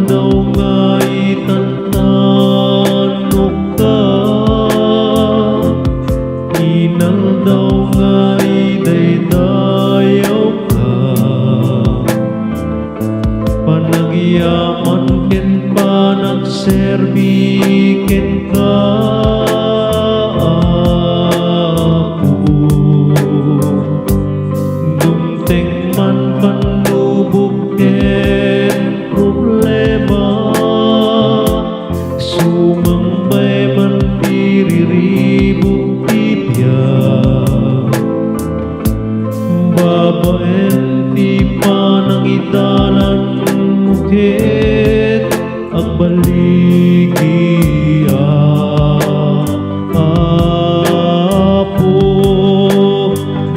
daw nga itantanok ka, inal daw nga idaydayaw ka, panagyaman ken panagserbiken ka. Dumteng man panlubog ken problema, sumambay man diriribog tibiyag, babaen ti panangitalan muket agbaligya. Apo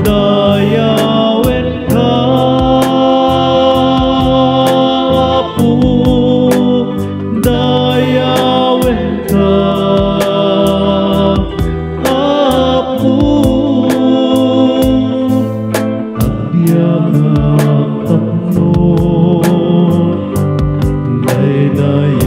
dayawen ka, Apo dayawen ka, Apo agbyag ang tanon dayday